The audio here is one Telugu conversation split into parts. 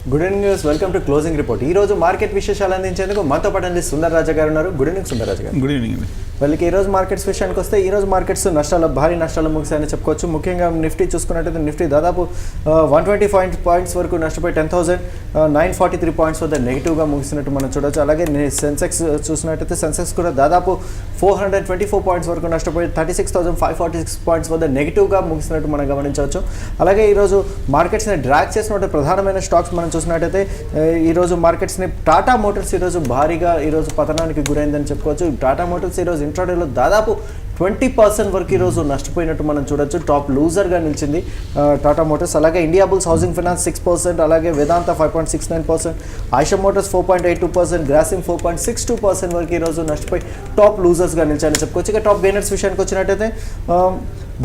Good evening news. Welcome to closing report. ఈ రోజు మార్కెట్ విశేషాలు అందించేందుకు మనతో పాటు సుందర్ రాజా గారు ఉన్నారు. గుడ్ ఈవినింగ్ సుందర్ రాజా గారు. Good evening. వాళ్ళకి ఈ రోజు మార్కెట్స్ విషయానికి వస్తే ఈ రోజు మార్కెట్స్ భారీ నష్టాలు ముగిసాయని చెప్పుకోవచ్చు. ముఖ్యంగా నిఫ్టీ చూసుకున్నట్టయితే నిఫ్టీ దాదాపు 120 పాయింట్స్ వరకు నష్టపోయి 10,943 పాయింట్స్ వద్ద నెగిటివ్గా ముగిసినట్టు మనం చూడవచ్చు. అలాగే సెన్సెక్స్ చూసినట్టయితే సెన్సెక్స్ కూడా దాదాపు 424 పాయింట్స్ వరకు నష్టపోయి 36,546 పాయింట్స్ వద్ద నెగిటివ్గా ముగిసినట్టు మనం గమనించవచ్చు. అలాగే ఈరోజు మార్కెట్స్ని డ్రాగ్ చేసినట్టు ప్రధానమైన స్టాక్స్ మనం చూసినట్టయితే ఈరోజు మార్కెట్స్ని టాటా మోటార్స్ ఈరోజు భారీగా ఈరోజు పతనానికి గురైందని చెప్పుకోవచ్చు. టాటా మోటార్స్ ఈరోజు ఇంట్రాడేలో దాదాపు 20% వరకు ఈరోజు నష్టపోయినట్టు మనం చూడొచ్చు. టాప్ లూజర్గా నిలిచింది టాటా మోటార్స్. అలాగే ఇండియా బుల్స్ హౌసింగ్ ఫైనాన్స్ 6%, అలాగే వేదాంత 5.69%, ఆయిషా మోటార్స్ 4.82%, గ్రాసిమ్ 4.62% వరకు ఈరోజు నష్టపోయి టాప్ లూజర్స్గా నిలిచాయని చెప్పుకోవచ్చు. ఇక టాప్ గెయినర్స్ విషయానికి వచ్చినట్టయితే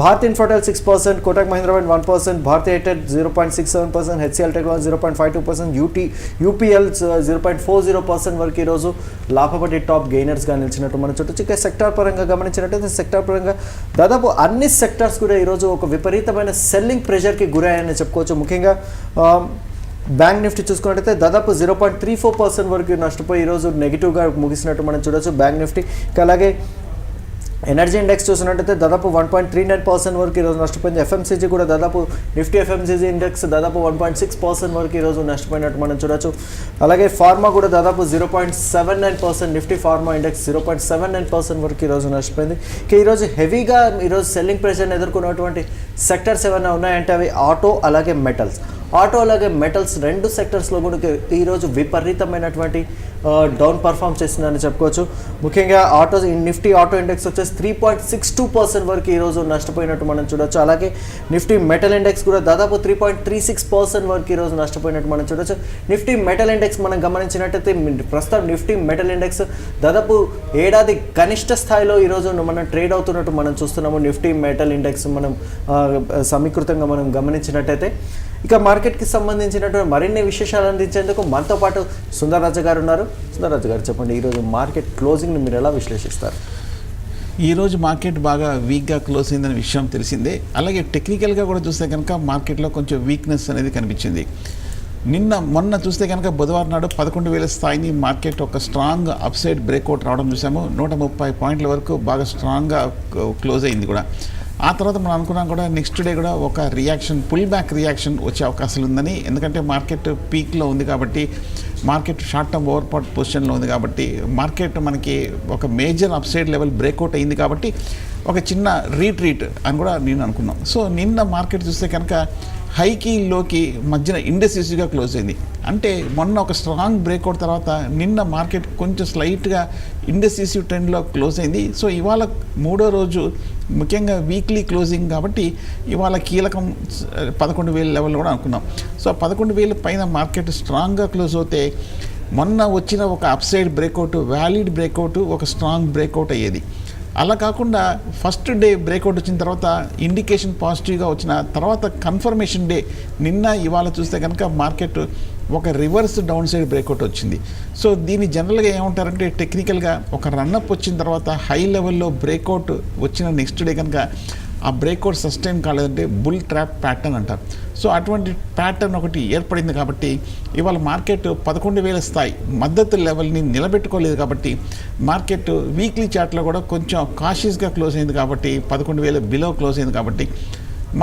Bharat Infotel 6%, Kotak Mahindra 1%, Bharti Airtel 0.67%, HCL technology 0.52%, UPL 0.40% వరకు ఈరోజు లాభపడి టాప్ గెయినర్స్గా నిలిచినట్టు మనం చూడొచ్చు. ఇక సెక్టార్ పరంగా గమనించినట్టయితే సెక్టార్ పరంగా దాదాపు అన్ని సెక్టార్స్ కూడా ఈరోజు ఒక విపరీతమైన సెల్లింగ్ ప్రెషర్కి గురయ్యాయని చెప్పుకోవచ్చు. ముఖ్యంగా బ్యాంక్ నిఫ్టీ చూసుకున్నట్టయితే దాదాపు 0.34% వరకు నష్టపోయి ఈరోజు నెగిటివ్గా ముగిసినట్టు మనం చూడొచ్చు బ్యాంక్ నిఫ్టీ. అలాగే ఎనర్జీ ఇండెక్స్ చూసినట్టయితే దాదాపు 1.39% వరకు ఈరోజు నష్టపోయింది. ఎఫ్ఎంసీజీ కూడా దాదాపు నిఫ్టీ ఎఫ్ఎంసీజీ ఇండెక్స్ దాదాపు 1.6% వరకు ఈరోజు నష్టపోయినట్టు మనం చూడొచ్చు. అలాగే ఫార్మా కూడా దాదాపు 0.79%, నిఫ్టీ ఫార్మా ఇండెక్స్ 0.79% వరకు ఈరోజు నష్టపోయింది. ఈరోజు హెవీగా ఈరోజు సెల్లింగ్ ప్రెషర్ని ఎదుర్కొన్నటువంటి సెక్టర్స్ ఏమైనా ఉన్నాయంటే అవి ఆటో అలాగే మెటల్స్. ఆటో అలాగే మెటల్స్ రెండు సెక్టర్స్లో కూడా ఈరోజు విపరీతమైనటువంటి డౌన్ పర్ఫామ్ చేసిందని చెప్పుకోవచ్చు. ముఖ్యంగా నిఫ్టీ ఆటో ఇండెక్స్ వచ్చేసి 3.62% వరకు ఈరోజు నష్టపోయినట్టు మనం చూడొచ్చు. అలాగే నిఫ్టీ మెటల్ ఇండెక్స్ కూడా దాదాపు 3.36% వరకు ఈరోజు నష్టపోయినట్టు మనం చూడొచ్చు. నిఫ్టీ మెటల్ ఇండెక్స్ మనం గమనించినట్టయితే ప్రస్తుతం నిఫ్టీ మెటల్ ఇండెక్స్ దాదాపు ఏడాది కనిష్ట స్థాయిలో ఈరోజు మనం ట్రేడ్ అవుతున్నట్టు మనం చూస్తున్నాము. నిఫ్టీ మెటల్ ఇండెక్స్ మనం సమీకృతంగా మనం గమనించినట్టయితే ఇక మార్కెట్కి సంబంధించినటువంటి మరిన్ని విశేషాలు అందించేందుకు మనతో పాటు సుందర్ రాజా గారు ఉన్నారు. సుందర్ రాజా గారు చెప్పండి, ఈరోజు మార్కెట్ క్లోజింగ్ని మీరు ఎలా విశ్లేషిస్తారు? ఈరోజు మార్కెట్ బాగా వీక్గా క్లోజ్ అయిందనే విషయం తెలిసిందే. అలాగే టెక్నికల్గా కూడా చూస్తే కనుక మార్కెట్లో కొంచెం వీక్నెస్ అనేది కనిపించింది. మొన్న చూస్తే కనుక బుధవారం నాడు 11,000 స్థాయిని మార్కెట్ ఒక స్ట్రాంగ్ అప్సైడ్ బ్రేక్అవుట్ రావడం చూసాము. 130 పాయింట్ల వరకు బాగా స్ట్రాంగ్గా క్లోజ్ అయింది కూడా. ఆ తర్వాత మనం అనుకున్నాం కూడా నెక్స్ట్ డే కూడా ఒక పుల్ బ్యాక్ రియాక్షన్ వచ్చే అవకాశాలు ఉందని. ఎందుకంటే మార్కెట్ పీక్లో ఉంది కాబట్టి, మార్కెట్ షార్ట్ టర్మ్ ఓవర్పాట్ పొజిషన్లో ఉంది కాబట్టి, మార్కెట్ మనకి ఒక మేజర్ అప్సైడ్ లెవెల్ బ్రేక్అవుట్ అయింది కాబట్టి ఒక చిన్న రీట్రీట్ అని కూడా నేను అనుకున్నాం. సో నిన్న మార్కెట్ చూస్తే కనుక హైకి లోకి మధ్యన ఇండెసిసివ్గా క్లోజ్ అయింది. అంటే మొన్న ఒక స్ట్రాంగ్ బ్రేక్అవుట్ తర్వాత నిన్న మార్కెట్ కొంచెం స్లైట్గా ఇండెసిసివ్ ట్రెండ్లో క్లోజ్ అయింది. సో ఇవాళ మూడో రోజు ముఖ్యంగా వీక్లీ క్లోజింగ్ కాబట్టి ఇవాళ కీలకం 11,000 లెవెల్ కూడా అనుకున్నాం. సో 11,000 పైన మార్కెట్ స్ట్రాంగ్గా క్లోజ్ అవుతే మొన్న వచ్చిన ఒక అప్సైడ్ బ్రేక్అవుట్ వ్యాలిడ్ బ్రేక్అవుట్ ఒక స్ట్రాంగ్ బ్రేక్అవుట్ అయ్యేది. అలా కాకుండా ఫస్ట్ డే బ్రేక్అవుట్ వచ్చిన తర్వాత ఇండికేషన్ పాజిటివ్గా వచ్చిన తర్వాత కన్ఫర్మేషన్ డే నిన్న ఇవాళ చూస్తే కనుక మార్కెట్ ఒక రివర్స్ డౌన్ సైడ్ బ్రేక్అవుట్ వచ్చింది. సో దీన్ని జనరల్గా ఏమంటారంటే టెక్నికల్గా ఒక రన్అప్ వచ్చిన తర్వాత హై లెవెల్లో బ్రేక్అవుట్ వచ్చిన నెక్స్ట్ డే కనుక ఆ బ్రేక్అవుట్ సస్టైన్ కాలేదంటే బుల్ ట్రాప్ ప్యాటర్న్ అంటారు. సో అటువంటి ప్యాటర్న్ ఒకటి ఏర్పడింది కాబట్టి ఇవాళ మార్కెట్ 11,000 స్థాయి మద్దతు లెవెల్ని నిలబెట్టుకోలేదు కాబట్టి మార్కెట్ వీక్లీ చార్ట్లో కూడా కొంచెం కాషియస్గా క్లోజ్ అయింది కాబట్టి 11,000 బిలో క్లోజ్ అయింది కాబట్టి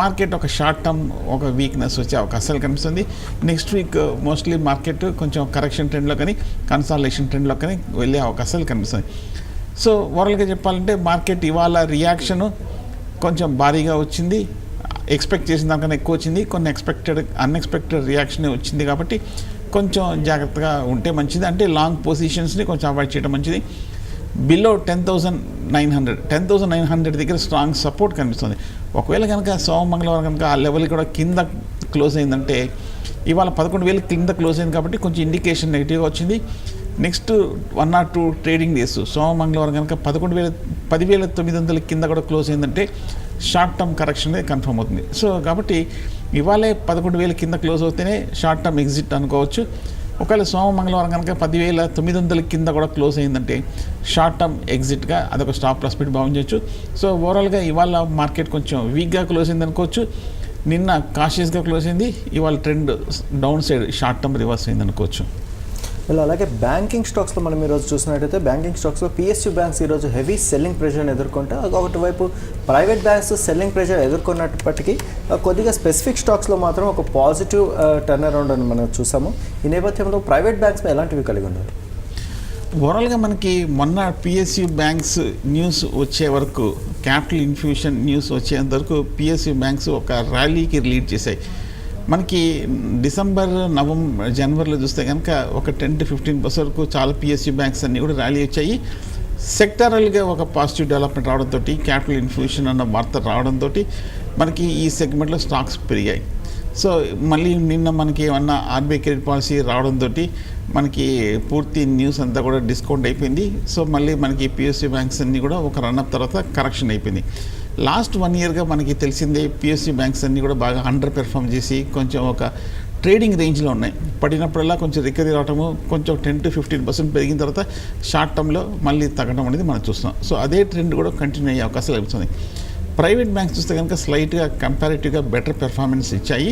మార్కెట్ ఒక షార్ట్ టర్మ్ ఒక వీక్నెస్ వచ్చే అవకాశాలు కనిపిస్తుంది. నెక్స్ట్ వీక్ మోస్ట్లీ మార్కెట్ కొంచెం కరెక్షన్ ట్రెండ్లో కానీ కన్సాలిడేషన్ ట్రెండ్లో కానీ వెళ్ళే అవకాశాలు కనిపిస్తుంది. సో ఓవరాల్గా చెప్పాలంటే మార్కెట్ ఇవాళ రియాక్షను కొంచెం భారీగా వచ్చింది. ఎక్స్పెక్ట్ చేసిన దానికన్నా ఎక్కువ వచ్చింది. కొన్ని అన్ఎక్స్పెక్టెడ్ రియాక్షన్ వచ్చింది కాబట్టి కొంచెం జాగ్రత్తగా ఉంటే మంచిది. అంటే లాంగ్ పొజిషన్స్ని కొంచెం అవాయిడ్ చేయడం మంచిది. బిలో 10,900 దగ్గర స్ట్రాంగ్ సపోర్ట్ కనిపిస్తుంది. ఒకవేళ కనుక మంగళవారం కనుక ఆ లెవెల్ కూడా కింద క్లోజ్ అయిందంటే ఇవాళ 11,000 కింద క్లోజ్ అయింది కాబట్టి కొంచెం ఇండికేషన్ నెగిటివ్గా వచ్చింది. నెక్స్ట్ 1 or 2 ట్రేడింగ్ డేస్ మంగళవారం కనుక 10,900 కింద కూడా క్లోజ్ అయిందంటే షార్ట్ టర్మ్ కరెక్షన్ కన్ఫర్మ్ అవుతుంది. సో కాబట్టి ఇవాళే 11,000 కింద క్లోజ్ అవుతేనే షార్ట్ టర్మ్ ఎగ్జిట్ అనుకోవచ్చు. ఒకవేళ మంగళవారం కనుక 10,900 కింద కూడా క్లోజ్ అయిందంటే షార్ట్ టర్మ్ ఎగ్జిట్గా అదొక స్టాప్ ప్రాస్పెక్ట్ భావించవచ్చు. సో ఓవరాల్గా ఇవాళ మార్కెట్ కొంచెం వీక్గా క్లోజ్ అయింది అనుకోవచ్చు. నిన్న కాషియస్గా క్లోజ్ అయింది, ఇవాళ trend down side short term reverse అయింది అనుకోవచ్చు. ఇలా అలాగే బ్యాంకింగ్ స్టాక్స్లో మనం ఈరోజు చూసినట్టయితే బ్యాంకింగ్ స్టాక్స్లో పిఎస్యూ బ్యాంక్స్ ఈరోజు హెవీ సెల్లింగ్ ప్రెషర్ని ఎదుర్కొంటే ఒకటివైపు ప్రైవేట్ బ్యాంక్స్ సెల్లింగ్ ప్రెషర్ ఎదుర్కొన్నప్పటికీ కొద్దిగా స్పెసిఫిక్ స్టాక్స్లో మాత్రం ఒక పాజిటివ్ టర్న్ అరౌండ్ అని మనం చూసాము. ఈ నేపథ్యంలో ప్రైవేట్ బ్యాంక్స్ ఎలాంటివి కలిగి ఉన్నారు? ఓవరాల్గా మనకి మొన్న పిఎస్యూ బ్యాంక్స్ న్యూస్ వచ్చే వరకు, క్యాపిటల్ ఇన్ఫ్యూషన్ న్యూస్ వచ్చేంత వరకు పిఎస్యూ బ్యాంక్స్ ఒక ర్యాలీకి లీడ్ చేశాయి. మనకి డిసెంబర్, నవంబర్, జనవరిలో చూస్తే కనుక ఒక 10 to 15% వరకు చాలా పిఎస్యూ బ్యాంక్స్ అన్నీ కూడా ర్యాలీ వచ్చాయి. సెక్టరల్గా ఒక పాజిటివ్ డెవలప్మెంట్ రావడంతో, క్యాపిటల్ ఇన్ఫ్యూషన్ అన్న వార్త రావడంతో మనకి ఈ సెగ్మెంట్లో స్టాక్స్ పెరిగాయి. సో మళ్ళీ నిన్న మనకి ఏమన్నా ఆర్బీఐ క్రెడిట్ పాలసీ రావడంతో మనకి పూర్తి న్యూస్ అంతా కూడా డిస్కౌంట్ అయిపోయింది. సో మళ్ళీ మనకి పిఎస్యూ బ్యాంక్స్ అన్నీ కూడా ఒక రన్అప్ తర్వాత కరెక్షన్ అయిపోయింది. లాస్ట్ 1 yearగా మనకి తెలిసిందే పిఎస్యూ బ్యాంక్స్ అన్నీ కూడా బాగా అండర్ పెర్ఫామ్ చేసి కొంచెం ఒక ట్రేడింగ్ రేంజ్లో ఉన్నాయి. పడినప్పుడల్లా కొంచెం రికవరీ రావటము, కొంచెం 10 to 15% పెరిగిన తర్వాత షార్ట్ టర్మ్లో మళ్ళీ తగ్గడం అనేది మనం చూస్తున్నాం. సో అదే ట్రెండ్ కూడా కంటిన్యూ అయ్యే అవకాశాలు లభిస్తుంది. ప్రైవేట్ బ్యాంక్స్ చూస్తే కనుక స్లైట్గా కంపారిటివ్గా బెటర్ పెర్ఫార్మెన్స్ ఇచ్చాయి.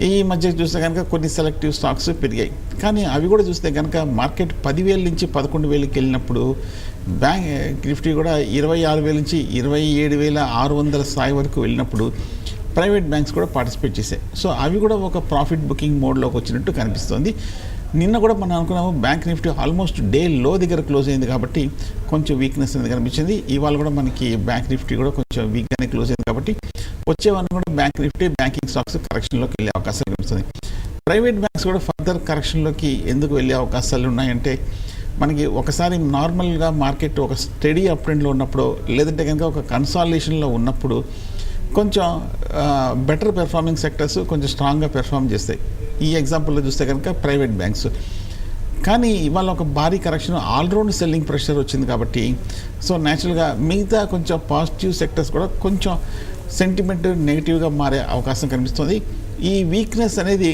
ఈ మధ్య చూస్తే కనుక కొన్ని సెలెక్టివ్ స్టాక్స్ పెరిగాయి. కానీ అవి కూడా చూస్తే కనుక మార్కెట్ 10,000 నుంచి 11,000కి వెళ్ళినప్పుడు బ్యాంక్ నిఫ్టీ కూడా 26,000 నుంచి 27,600 స్థాయి వరకు వెళ్ళినప్పుడు ప్రైవేట్ బ్యాంక్స్ కూడా పార్టిసిపేట్ చేశాయి. సో అవి కూడా ఒక ప్రాఫిట్ బుకింగ్ మోడ్లోకి వచ్చినట్టు కనిపిస్తుంది. నిన్న కూడా మనం అనుకున్నాము బ్యాంక్ నిఫ్టీ ఆల్మోస్ట్ డే లో దగ్గర క్లోజ్ అయింది కాబట్టి కొంచెం వీక్నెస్ అనేది కనిపించింది. ఇవాళ కూడా మనకి బ్యాంక్ నిఫ్టీ కూడా కొంచెం వీక్గానే క్లోజ్ అయింది కాబట్టి వచ్చేవాళ్ళు కూడా బ్యాంక్ నిఫ్టీ, బ్యాంకింగ్ స్టాక్స్ కరెక్షన్లోకి వెళ్ళే అవకాశాలు కనిపిస్తుంది. ప్రైవేట్ బ్యాంక్స్ కూడా ఫర్దర్ కరెక్షన్లోకి ఎందుకు వెళ్ళే అవకాశాలు ఉన్నాయంటే, మనకి ఒకసారి నార్మల్గా మార్కెట్ ఒక స్టడీ అప్ ట్రెండ్లో ఉన్నప్పుడు, లేదంటే కనుక ఒక కన్సాలిడేషన్లో ఉన్నప్పుడు కొంచెం బెటర్ పెర్ఫార్మింగ్ సెక్టర్స్ కొంచెం స్ట్రాంగ్గా పెర్ఫామ్ చేస్తాయి. ఈ ఎగ్జాంపుల్లో చూస్తే కనుక ప్రైవేట్ బ్యాంక్స్. కానీ ఇవాళ ఒక భారీ కరెక్షన్, ఆల్రౌండ్ సెల్లింగ్ ప్రెషర్ వచ్చింది కాబట్టి సో న్యాచురల్గా మిగతా కొంచెం పాజిటివ్ సెక్టర్స్ కూడా కొంచెం సెంటిమెంట్ నెగిటివ్గా మారే అవకాశం కనిపిస్తుంది. ఈ వీక్నెస్ అనేది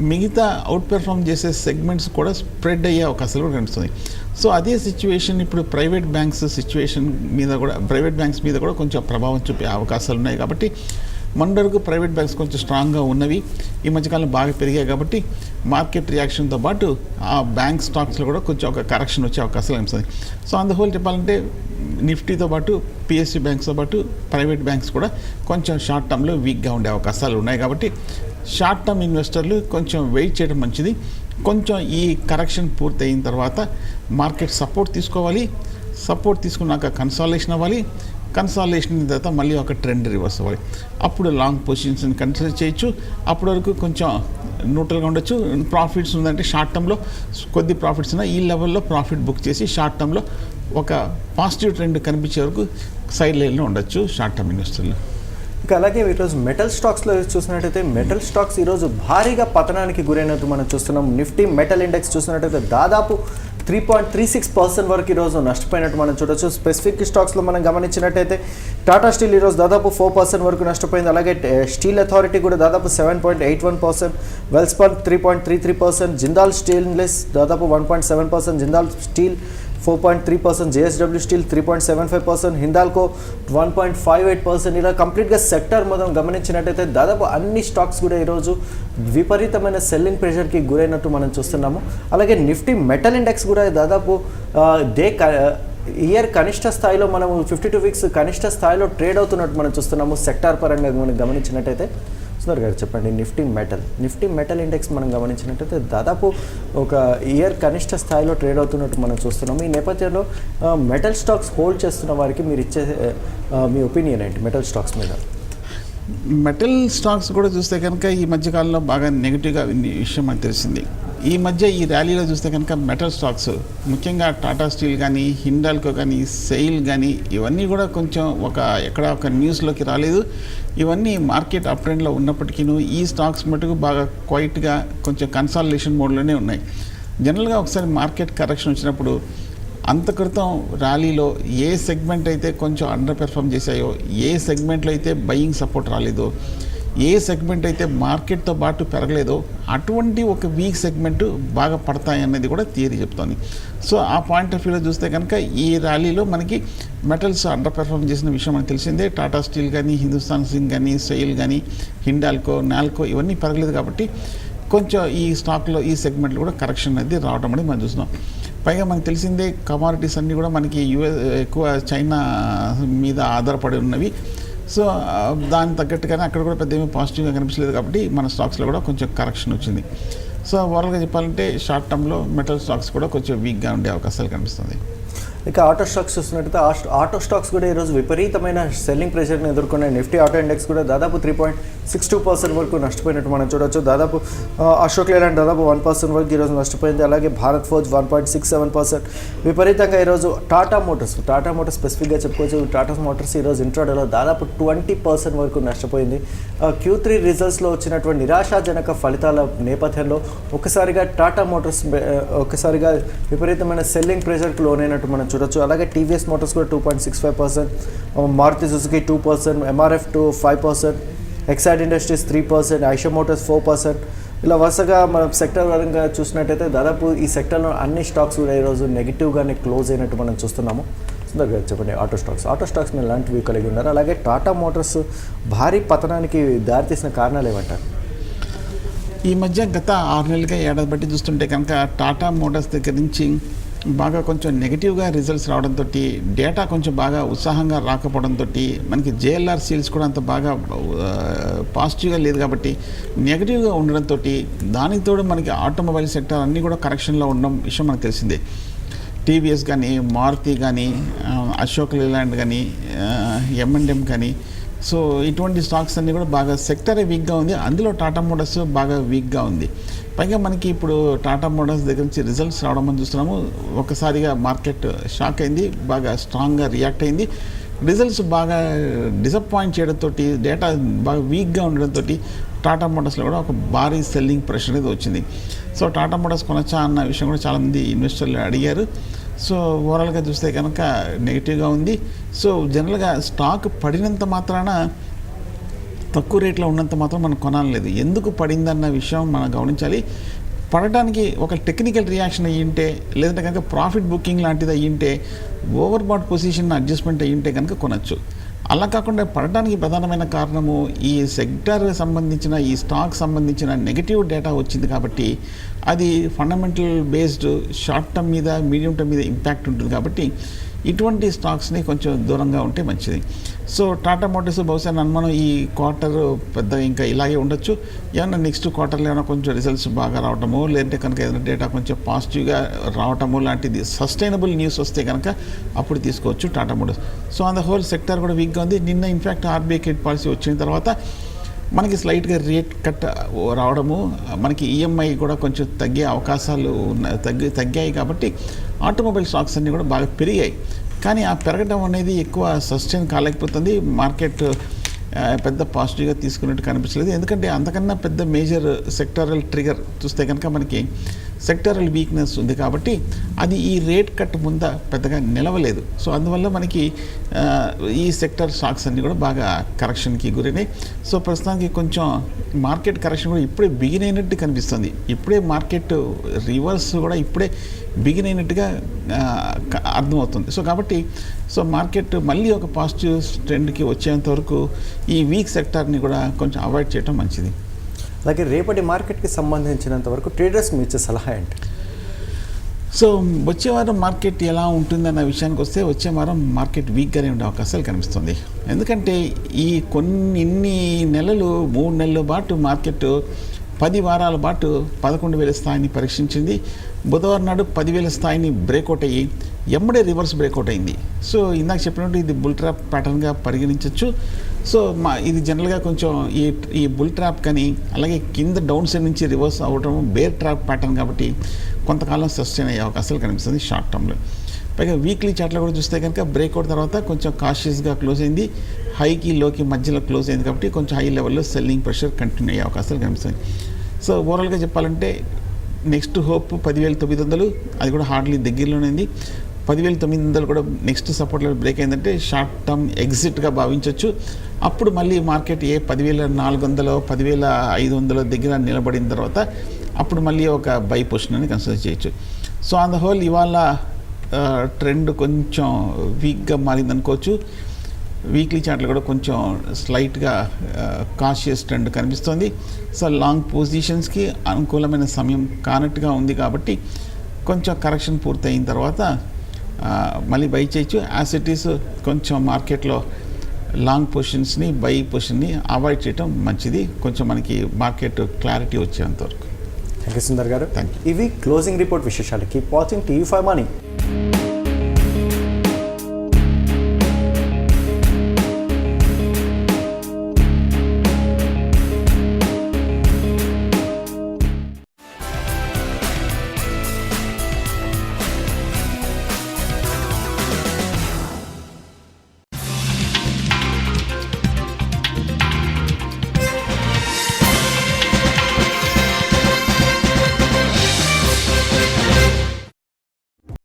మిగతా అవుట్ పెర్ఫామ్ చేసే సెగ్మెంట్స్ కూడా స్ప్రెడ్ అయ్యే అవకాశాలు కూడా కనిపిస్తుంది. సో అదే సిచ్యువేషన్ ఇప్పుడు ప్రైవేట్ బ్యాంక్స్ మీద కూడా కొంచెం ప్రభావం చూపే అవకాశాలు ఉన్నాయి. కాబట్టి మొన్న వరకు ప్రైవేట్ బ్యాంక్స్ కొంచెం స్ట్రాంగ్గా ఉన్నవి, ఈ మధ్యకాలంలో బాగా పెరిగాయి కాబట్టి మార్కెట్ రియాక్షన్తో పాటు ఆ బ్యాంక్ స్టాక్స్లో కూడా కొంచెం ఒక కరెక్షన్ వచ్చే అవకాశాలు కనిపిస్తుంది. సో అందువల్ల చెప్పాలంటే నిఫ్టీతో పాటు పిఎస్యూ బ్యాంక్స్తో పాటు ప్రైవేట్ బ్యాంక్స్ కూడా కొంచెం షార్ట్ టర్మ్లో వీక్గా ఉండే అవకాశాలు ఉన్నాయి. కాబట్టి షార్ట్ టర్మ్ ఇన్వెస్టర్లు కొంచెం వెయిట్ చేయడం మంచిది. కొంచెం ఈ కరెక్షన్ పూర్తి అయిన తర్వాత మార్కెట్ సపోర్ట్ తీసుకోవాలి. సపోర్ట్ తీసుకున్నాక కన్సాలిడేషన్ అవ్వాలి. కన్సాలిడేషన్ తర్వాత మళ్ళీ ఒక ట్రెండ్ రివర్స్ అవ్వాలి. అప్పుడు లాంగ్ పొజిషన్స్ని కన్సిడర్ చేయొచ్చు. అప్పటి వరకు కొంచెం న్యూట్రల్గా ఉండొచ్చు. ప్రాఫిట్స్ ఉందంటే షార్ట్ టర్మ్లో కొద్ది ప్రాఫిట్స్ ఉన్నాయి, ఈ లెవెల్లో ప్రాఫిట్ బుక్ చేసి షార్ట్ టర్మ్లో ఒక పాజిటివ్ ట్రెండ్ కనిపించే వరకు సైడ్ లైన్లో ఉండొచ్చు షార్ట్ టర్మ్ ఇన్వెస్టర్లు. ఇంకా అలాగే ఈరోజు మెటల్ స్టాక్స్లో చూసినట్టయితే మెటల్ స్టాక్స్ ఈరోజు భారీగా పతనానికి గురైనట్టు మనం చూస్తున్నాం. నిఫ్టీ మెటల్ ఇండెక్స్ చూసినట్టయితే దాదాపు 3.36% వరకు ఈరోజు నష్టపోయినట్టు మనం చూడొచ్చు. స్పెసిఫిక్ స్టాక్స్లో మనం గమనించినట్టయితే టాటా స్టీల్ ఈరోజు దాదాపు 4% వరకు నష్టపోయింది. అలాగే స్టీల్ అథారిటీ కూడా దాదాపు 7.81%, వెల్స్పన్ 3.33%, జిందాల్ స్టెయిన్లెస్ దాదాపు 1.7%, Jindal steel 4.3%, JSW steel 3.75%, Hindalco 1.58%. ఇలా కంప్లీట్గా సెక్టర్ మొత్తం గమనించినట్టయితే దాదాపు అన్ని స్టాక్స్ కూడా ఈరోజు విపరీతమైన సెల్లింగ్ ప్రెషర్కి గురైనట్టు మనం చూస్తున్నాము. అలాగే నిఫ్టీ మెటల్ ఇండెక్స్ కూడా దాదాపు ఇయర్ కనిష్ట స్థాయిలో మనము 52 వీక్స్ కనిష్ట స్థాయిలో ట్రేడ్ అవుతున్నట్టు మనం చూస్తున్నాము. సెక్టార్ పరంగా మనం గమనించినట్టయితే సుందర్ గారు చెప్పండి, నిఫ్టీ మెటల్ ఇండెక్స్ మనం గమనించినట్టయితే దాదాపు ఒక ఇయర్ కనిష్ట స్థాయిలో ట్రేడ్ అవుతున్నట్టు మనం చూస్తున్నాము. ఈ నేపథ్యంలో మెటల్ స్టాక్స్ హోల్డ్ చేస్తున్న వారికి మీరు ఇచ్చే మీ ఒపీనియన్ ఏంటి మెటల్ స్టాక్స్ మీద? మెటల్ స్టాక్స్ కూడా చూస్తే కనుక ఈ మధ్యకాలంలో బాగా నెగిటివ్గా విషయం మనకు తెలిసింది. ఈ మధ్య ఈ ర్యాలీలో చూస్తే కనుక మెటల్ స్టాక్స్ ముఖ్యంగా టాటా స్టీల్ కానీ, హిండాల్కో కానీ, సెయిల్ కానీ ఇవన్నీ కూడా కొంచెం ఎక్కడ ఒక న్యూస్లోకి రాలేదు. ఇవన్నీ మార్కెట్ అప్ ట్రెండ్లో ఉన్నప్పటికీ ఈ స్టాక్స్ మటుకు బాగా క్వైట్గా కొంచెం కన్సాలిడేషన్ మోడ్లోనే ఉన్నాయి. జనరల్గా ఒకసారి మార్కెట్ కరెక్షన్ వచ్చినప్పుడు అంత క్రితం ర్యాలీలో ఏ సెగ్మెంట్ అయితే కొంచెం అండర్ పెర్ఫామ్ చేశాయో, ఏ సెగ్మెంట్లో అయితే బయింగ్ సపోర్ట్ రాలేదో, ఏ సెగ్మెంట్ అయితే మార్కెట్తో పాటు పెరగలేదో అటువంటి ఒక వీక్ సెగ్మెంట్ బాగా పడతాయి అనేది కూడా థియరీ చెప్తోంది. సో ఆ పాయింట్ ఆఫ్ వ్యూలో చూస్తే కనుక ఈ ర్యాలీలో మనకి మెటల్స్ అండర్ పెర్ఫార్మ్ చేసిన విషయం మనకు తెలిసిందే. టాటా స్టీల్ కానీ, హిందుస్థాన్ జింక్ కానీ, సెయిల్ కానీ, హిండాల్కో, నాల్కో ఇవన్నీ పెరగలేదు కాబట్టి కొంచెం ఈ స్టాక్లో ఈ సెగ్మెంట్లో కూడా కరెక్షన్ అనేది రావడం అనేది మనం చూస్తున్నాం. పైగా మనకు తెలిసిందే కమోడిటీస్ అన్నీ కూడా మనకి ఎక్కువ చైనా మీద ఆధారపడి ఉన్నవి. సో దానికి తగ్గట్టుగానే అక్కడ కూడా పెద్ద ఏమీ పాజిటివ్గా కనిపించలేదు కాబట్టి మన స్టాక్స్లో కూడా కొంచెం కరెక్షన్ వచ్చింది. సో ఓవరాల్గా చెప్పాలంటే షార్ట్ టర్మ్లో మెటల్ స్టాక్స్ కూడా కొంచెం వీక్గా ఉండే అవకాశాలు కనిపిస్తుంది. ఇక ఆటో స్టాక్స్ చూస్తున్నట్టయితే ఆటో స్టాక్స్ కూడా ఈరోజు విపరీతమైన సెల్లింగ్ ప్రెషర్ని ఎదుర్కొన్న నిఫ్టీ ఆటో ఇండెక్స్ కూడా దాదాపు 3.62% వరకు నష్టపోయినట్టు మనం చూడొచ్చు. దాదాపు అశోక్ లేలాండ్ దాదాపు 1% వరకు ఈరోజు నష్టపోయింది. అలాగే భారత్ ఫోర్జ్ 1.67%. విపరీతంగా ఈరోజు టాటా మోటార్స్ స్పెసిఫిక్గా చెప్పుకోవచ్చు. టాటా మోటార్స్ ఈరోజు ఇంట్రాడేలో దాదాపు 20% వరకు నష్టపోయింది. Q3 రిజల్ట్స్లో వచ్చినటువంటి నిరాశాజనక ఫలితాల నేపథ్యంలో ఒకసారిగా టాటా మోటార్స్ ఒకసారిగా విపరీతమైన సెల్లింగ్ ప్రెషర్కి లోనైనట్టు మనం చూడొచ్చు. అలాగే టీవీఎస్ మోటార్స్ కూడా 2.65%, మారుతి సుజుకి 2%, MRF 5%, ఎక్సైడ్ ఇండస్ట్రీస్ 3%, ఐషా మోటార్స్ 4%. ఇలా వరుసగా మనం సెక్టర్ పరంగా చూసినట్టయితే దాదాపు ఈ సెక్టర్లో అన్ని స్టాక్స్ కూడా ఈరోజు నెగిటివ్గానే క్లోజ్ అయినట్టు మనం చూస్తున్నాము. సుందర్ గారు చెప్పండి, ఆటో స్టాక్స్ మీద ఎలాంటివి కలిగి ఉన్నారు? అలాగే టాటా మోటార్స్ భారీ పతనానికి దారితీసిన కారణాలు ఏమంటారు? ఈ మధ్య గత 6 నెలలుగా ఏడాది బట్టి చూస్తుంటే కనుక టాటా మోటార్స్ దగ్గర నుంచి బాగా కొంచెం నెగిటివ్గా రిజల్ట్స్ రావడంతో, డేటా కొంచెం బాగా ఉత్సాహంగా రాకపోవడంతో, మనకి JLR సేల్స్ కూడా అంత బాగా పాజిటివ్గా లేదు కాబట్టి నెగిటివ్గా ఉండడంతో, దానికి తోడు మనకి ఆటోమొబైల్ సెక్టర్ అన్నీ కూడా కరెక్షన్లో ఉండడం విషయం మనకు తెలిసిందే. టీవీఎస్ కానీ, మారుతి కానీ, అశోక్ లేలాండ్ కానీ, M&M కానీ, సో ఇటువంటి స్టాక్స్ అన్నీ కూడా బాగా సెక్టరే వీక్గా ఉంది. అందులో టాటా మోటార్స్ బాగా వీక్గా ఉంది. పైగా మనకి ఇప్పుడు టాటా మోటార్స్ దగ్గర నుంచి రిజల్ట్స్ రావడం మనం చూస్తున్నాము. ఒకసారిగా మార్కెట్ షాక్ అయింది, బాగా స్ట్రాంగ్గా రియాక్ట్ అయింది. రిజల్ట్స్ బాగా డిసప్పాయింట్ చేయడంతో, డేటా బాగా వీక్గా ఉండడంతో టాటా మోటార్స్లో కూడా ఒక భారీ సెల్లింగ్ ప్రెషర్ అనేది వచ్చింది. సో టాటా మోటార్స్ కొనచ్చా అన్న విషయం కూడా చాలామంది ఇన్వెస్టర్లు అడిగారు. సో ఓవరాల్గా చూస్తే కనుక నెగిటివ్గా ఉంది. సో జనరల్గా స్టాక్ పడినంత మాత్రాన, తక్కువ రేట్లో ఉన్నంత మాత్రం మనం కొనాలలేదు. ఎందుకు పడిందన్న విషయం మనం గమనించాలి. పడటానికి ఒక టెక్నికల్ రియాక్షన్ అయ్యింటే, లేదంటే కనుక ప్రాఫిట్ బుకింగ్ లాంటిది అయ్యింటే, ఓవర్ బాట్ పొజిషన్ అడ్జస్ట్మెంట్ అయ్యింటే కనుక కొనచ్చు. అలా కాకుండా పడటానికి ప్రధానమైన కారణము ఈ సెక్టర్ సంబంధించిన, ఈ స్టాక్ సంబంధించిన నెగిటివ్ డేటా వచ్చింది కాబట్టి అది ఫండమెంటల్ బేస్డ్ షార్ట్ టర్మ్ మీద, మీడియం టర్మ్ మీద ఇంపాక్ట్ ఉంటుంది కాబట్టి ఇటువంటి స్టాక్స్ని కొంచెం దూరంగా ఉంటే మంచిది. సో టాటా మోటార్స్ బహుశా మనం ఈ క్వార్టర్ పెద్ద ఇంకా ఇలాగే ఉండొచ్చు. ఏమన్నా నెక్స్ట్ క్వార్టర్లో ఏమైనా కొంచెం రిజల్ట్స్ బాగా రావటము, లేదంటే కనుక ఏదైనా డేటా కొంచెం పాజిటివ్గా రావటము లాంటిది సస్టైనబుల్ న్యూస్ వస్తే కనుక అప్పుడు తీసుకోవచ్చు Tata Motors. So on the whole sector కూడా వీక్గా ఉంది. నిన్న ఇన్ఫ్యాక్ట్ RBI క్రెడిట్ పాలసీ వచ్చిన తర్వాత మనకి స్లైట్గా రేట్ కట్ రావడము, మనకి EMI కూడా కొంచెం తగ్గే అవకాశాలు తగ్గాయి కాబట్టి ఆటోమొబైల్ స్టాక్స్ అన్నీ కూడా బాగా పెరిగాయి. కానీ ఆ పెరగడం అనేది ఎక్కువ సస్టైన్ కాలేకపోతుంది. మార్కెట్ పెద్ద పాజిటివ్గా తీసుకున్నట్టు కనిపించలేదు. ఎందుకంటే అంతకన్నా పెద్ద మేజర్ సెక్టరల్ ట్రిగర్ చూస్తే కనుక మనకి సెక్టరల్ వీక్నెస్ ఉంది కాబట్టి అది ఈ రేట్ కట్ ముంద పెద్దగా నిలవలేదు. సో అందువల్ల మనకి ఈ సెక్టర్ స్టాక్స్ అన్నీ కూడా బాగా కరెక్షన్కి గురైనాయి. సో ప్రస్తుతానికి కొంచెం మార్కెట్ కరెక్షన్ కూడా ఇప్పుడే బిగిన్ అయినట్టు కనిపిస్తుంది. ఇప్పుడే మార్కెట్ రివర్స్ కూడా ఇప్పుడే బిగిన్ అయినట్టుగా అర్థమవుతుంది. సో కాబట్టి మార్కెట్ మళ్ళీ ఒక పాజిటివ్ ట్రెండ్కి వచ్చేంత వరకు ఈ వీక్ సెక్టార్ని కూడా కొంచెం అవాయిడ్ చేయడం మంచిది. అలాగే రేపటి మార్కెట్కి సంబంధించినంత వరకు ట్రేడర్స్ మీ ఇచ్చే సలహా ఏంటి? సో వచ్చే వారం మార్కెట్ ఎలా ఉంటుందన్న విషయానికి వస్తే, వచ్చే వారం మార్కెట్ వీక్గానే ఉండే అవకాశాలు కనిపిస్తుంది. ఎందుకంటే ఈ ఇన్ని నెలలు, 3 నెలల పాటు మార్కెట్ 10 వారాల పాటు 11,000 స్థాయిని పరీక్షించింది. బుధవారం నాడు 10,000 స్థాయిని బ్రేక్అవుట్ అయ్యి ఎమ్మడే రివర్స్ బ్రేక్అవుట్ అయింది. సో ఇందాక చెప్పినట్టు ఇది బుల్ ట్రాప్ ప్యాటర్న్గా పరిగణించవచ్చు. సో ఇది జనరల్గా కొంచెం ఈ బుల్ ట్రాప్ కానీ, అలాగే కింద డౌన్ సైడ్ నుంచి రివర్స్ అవ్వడం బేర్ ట్రాప్ ప్యాటర్న్ కాబట్టి కొంతకాలం సస్టైన్ అయ్యే అవకాశాలు కనిపిస్తుంది షార్ట్ టర్మ్లో. పైగా వీక్లీ చార్ట్లో కూడా చూస్తే కనుక బ్రేక్అవుట్ తర్వాత కొంచెం కాషియస్గా క్లోజ్ అయింది. హైకి లోకి మధ్యలో క్లోజ్ అయింది కాబట్టి కొంచెం హై లెవెల్లో సెల్లింగ్ ప్రెషర్ కంటిన్యూ అయ్యే అవకాశాలు కనిపిస్తుంది. సో ఓవరాల్గా చెప్పాలంటే నెక్స్ట్ హోప్ 10,900, అది కూడా హార్డ్లీ దగ్గరలోనే ఉంది. 10,900 కూడా నెక్స్ట్ సపోర్ట్ లెవెల్ బ్రేక్ అయిందంటే షార్ట్ టర్మ్ ఎగ్జిట్గా భావించవచ్చు. అప్పుడు మళ్ళీ మార్కెట్ 10,400 10,500 దగ్గర నిలబడిన తర్వాత అప్పుడు మళ్ళీ ఒక బై పొజిషన్ అని కన్సిడర్ చేయొచ్చు. సో ఆన్ ద హోల్ ఇవాళ ట్రెండ్ కొంచెం వీక్గా మారిందనుకోవచ్చు. వీక్లీ చార్ట్లో కూడా కొంచెం స్లైట్గా కాషియస్ ట్రెండ్ కనిపిస్తుంది. సో లాంగ్ పొజిషన్స్కి అనుకూలమైన సమయం కానట్టుగా ఉంది కాబట్టి కొంచెం కరెక్షన్ పూర్తయిన తర్వాత మళ్ళీ బై చేయొచ్చు. యాజ్ ఇట్ ఈస్ కొంచెం మార్కెట్లో లాంగ్ పొజిషన్స్ని బై పొజిషన్ని అవాయిడ్ చేయడం మంచిది, కొంచెం మనకి మార్కెట్ క్లారిటీ వచ్చేంతవరకు. Thank you Sundar garu. Thank you. ఇవి క్లోజింగ్ రిపోర్ట్ విశేషాలు. Keep watching TV5 Money.